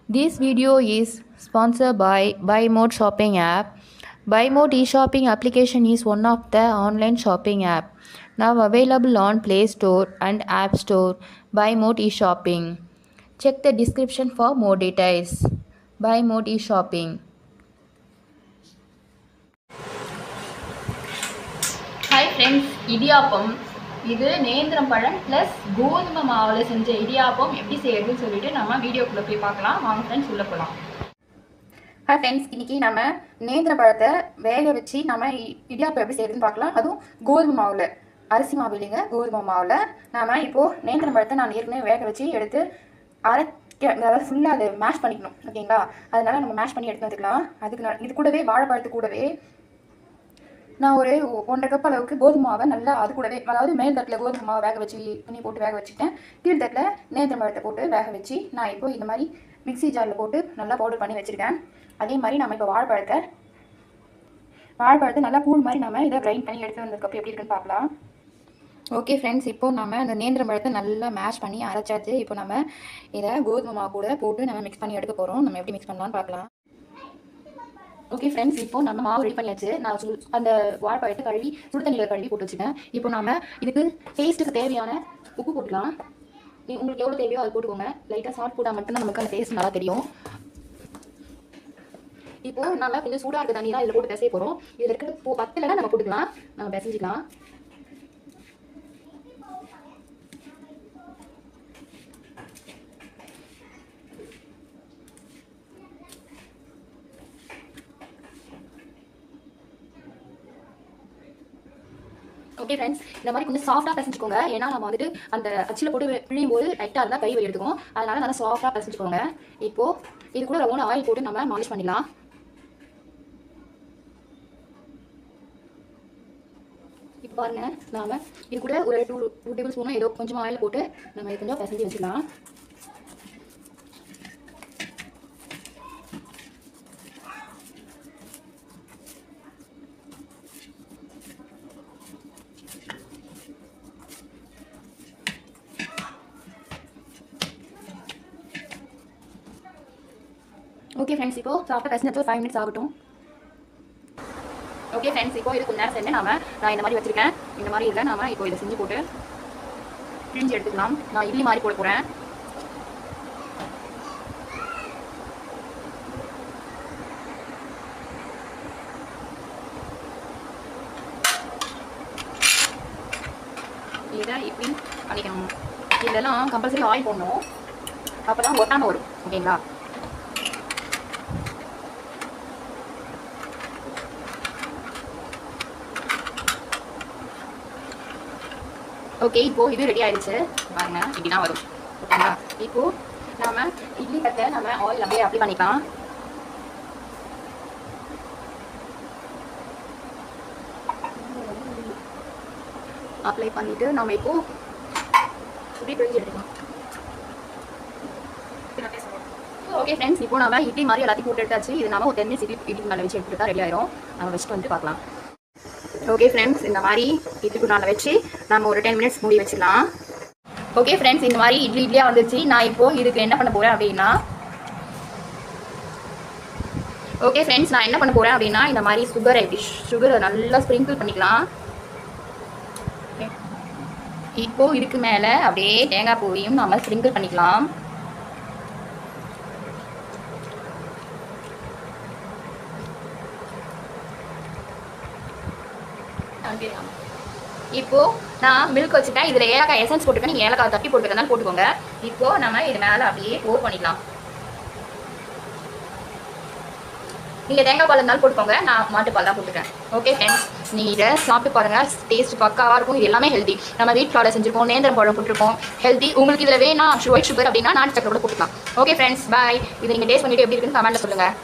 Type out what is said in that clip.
This video is sponsored by Buy Mode shopping app. Buy Mode e-shopping application is one of the online shopping app now available on Play Store and App Store. Buy Mode e-shopping. Check the description for more details. Buy Mode e-shopping. Hi friends, idiyappam இது நேந்திரம் பழம் plus கோதுமை மாவில் செஞ்ச இடியாப்பம் எப்படி செய்யறதுன்னு சொல்லிட்டு நம்ம வீடியோக்குள்ளே போய் பார்க்கலாம். வாங்க ஃப்ரெண்ட்ஸ், உள்ளே போகலாம். ஹாய் ஃப்ரெண்ட்ஸ், இன்றைக்கி நம்ம நேந்திர பழத்தை வேக வச்சு நம்ம இடியாப்பம் எப்படி செய்யறதுன்னு பார்க்கலாம். அதுவும் கோதுமை மாவில், அரிசி மாவு இல்லைங்க, கோதுமை மாவில் நம்ம இப்போது நேந்திர பழத்தை நான் ஏற்கனவே வேக வச்சு எடுத்து அதாவது ஃபுல்லாக அதை மேஷ் பண்ணிக்கணும். ஓகேங்களா? அதனால் நம்ம மேஷ் பண்ணி எடுத்து வந்துக்கலாம். அதுக்கு இது கூடவே வாழைப்பழத்து கூடவே நான் ஒரு 1.5 கப் அளவுக்கு கோதுமை மாவை நல்லா அது கூடவே, அதாவது மேல் தட்டில் கோதுமை மாவை வேக வச்சு துணி போட்டு வேக வச்சுட்டேன். கீழ் தட்டில் நேந்திர பழத்தை போட்டு வேக வச்சு நான் இப்போ இந்த மாதிரி மிக்ஸி ஜாரில் போட்டு நல்லா பவுடர் பண்ணி வச்சுருக்கேன். அதே மாதிரி நம்ம இப்போ வாழைப்பழத்தை நல்லா கூழ் மாதிரி நம்ம இதை கிரைண்ட் பண்ணி எடுத்து வந்ததுக்கப்புறம் எப்படி இருக்குன்னு பார்க்கலாம். ஓகே ஃப்ரெண்ட்ஸ், இப்போ நம்ம அந்த நேந்திர பழத்தை நல்லா மேஷ் பண்ணி அரைச்சாச்சு. இப்போ நம்ம இதை கோதுமை மாவு கூட போட்டு நம்ம மிக்ஸ் பண்ணி எடுக்க போகிறோம். நம்ம எப்படி மிக்ஸ் பண்ணலான்னு பார்க்கலாம். ஓகே ஃப்ரெண்ட்ஸ், இப்போ நம்ம மாவு ரெடி பண்ணியாச்சு. நான் அந்த வாழைப்பழத்தை கழுவி சுடு தண்ணியில் கழுவி போட்டு வச்சுட்டேன். இப்போ நம்ம இதுக்கு டேஸ்ட்டுக்கு தேவையான உப்பு போட்டுக்கலாம். உங்களுக்கு எவ்வளோ தேவையோ அது போட்டுக்கோங்க. லைட்டாக சால்ட் போட்டால் மட்டும்தான் நமக்கு அந்த டேஸ்ட் நல்லா தெரியும். இப்போது நம்ம கொஞ்சம் சூடாக இருக்க தண்ணி தான் இதில் போட்டு பிசைய போகிறோம். இதில் இருக்கிற பத்திலனா நம்ம போட்டுக்கலாம், நம்ம பிசைஞ்சிக்கலாம். ஓகே ஃப்ரெண்ட்ஸ், இந்த மாதிரி கொஞ்சம் சாஃப்டாக பிசைஞ்சுக்கோங்க. ஏன்னா நம்ம வந்துட்டு அந்த அச்சில் போட்டு பிழியும் போது லைட்டாக இருந்தால் கை வலி எடுத்துக்கும். அதனால நல்லா சாஃப்டாக பிசைஞ்சுக்கோங்க. இப்போது இது கூட ரவுண்ட் ஆயில் போட்டு நம்ம மாலிஷ் பண்ணிடலாம். இப்போ பாருங்கள், நாம் இது கூட ஒரு 2 டேபிள் ஸ்பூனும் ஏதோ கொஞ்சம் ஆயில் போட்டு நம்ம இது கொஞ்சம் பிசைஞ்சு வச்சுக்கலாம். ஓகே ஃப்ரெண்ட்ஸ், இப்போ சாப்பிட்டு பிசைஞ்சு 5 மினிட்ஸ் ஆகட்டும். ஓகே ஃப்ரெண்ட்ஸ், இப்போ இது கொஞ்சம் நேரம் செஞ்சு நான் இந்த மாதிரி வச்சுருக்கேன். இந்த மாதிரி இதில் நாம் இப்போ இதை செஞ்சு போட்டு பிழிஞ்சு எடுத்துக்கலாம். நான் இட்லி மாதிரி போட போகிறேன். இதை இப்படி பண்ணிக்கணும். இதெல்லாம் கம்பல்சரி ஆயில் போடணும், அப்போ தான் ஒட்டாமல் வரும். ஓகேங்களா? ஓகே, இப்போது இது ரெடி ஆயிடுச்சு. பாருங்க, இப்படி தான் வரும். ஓகேங்களா? இப்போது நம்ம இட்லி தட்டை நம்ம ஆயில் அப்படியே அப்ளை பண்ணிக்கலாம். அப்ளை பண்ணிவிட்டு நம்ம இப்போது இப்படி பிழிஞ்சு எடுத்துக்கலாம். ஓகே ஃப்ரெண்ட்ஸ், இப்போ நம்ம இட்லி மாதிரி எல்லாத்தையும் போட்டு எடுத்தாச்சு. இது நம்ம ஒரு 10 மினிட்ஸ் இட்லி மேலே வச்சு எடுத்துகிட்டு தான் ரெடி ஆயிரும். நம்ம வச்சுட்டு வந்து பார்க்கலாம். ஓகே ஃப்ரெண்ட்ஸ், இந்த மாதிரி இட்லி நாளில் வச்சு நம்ம ஒரு 10 மினிட்ஸ் மூடி வச்சிடலாம். ஓகே ஃப்ரெண்ட்ஸ், இந்த மாதிரி இட்லியாக வந்துருச்சு. நான் இப்போது இதுக்கு என்ன பண்ண போகிறேன் அப்படின்னா, இந்த மாதிரி சுகரை நல்லா ஸ்ப்ரிங்கிள் பண்ணிக்கலாம். இப்போது இதுக்கு மேலே அப்படியே தேங்காய் பூவையும் நம்ம ஸ்ப்ரிங்கிள் பண்ணிக்கலாம். இப்போது நான் மில்க் வச்சுட்டேன். இதில் ஏலக்காய் எசன்ஸ் போட்டுக்க, நீங்கள் ஏலக்காய் தட்டி போட்டுக்கிறதாலும் போட்டுக்கோங்க. இப்போது நம்ம இது மேலே அப்படியே போர் பண்ணிக்கலாம். நீங்கள் தேங்காய் பால் இருந்தாலும் போட்டுக்கோங்க, நான் மாட்டுப்பால் தான் போட்டுக்கிறேன். ஓகே ஃப்ரெண்ட்ஸ், நீங்கள் இதை சாப்பிட்டு பாருங்கள். டேஸ்ட் பக்காவாக இருக்கும். இது எல்லாமே ஹெல்தி. நம்ம வீட் ஃப்ளாரில் செஞ்சுருக்கோம், நேந்திரம் பழம் போட்டிருக்கோம், ஹெல்தி. உங்களுக்கு இதில் வேணா ஒயிட் சுகர் அப்படின்னா நாட்டு சக்கரை கூட போட்டுக்கலாம். ஓகே ஃப்ரெண்ட்ஸ், பாய். இதை நீங்கள் டேஸ்ட் பண்ணிவிட்டு எப்படி இருக்குன்னு கமெண்ட்டில் சொல்லுங்கள்.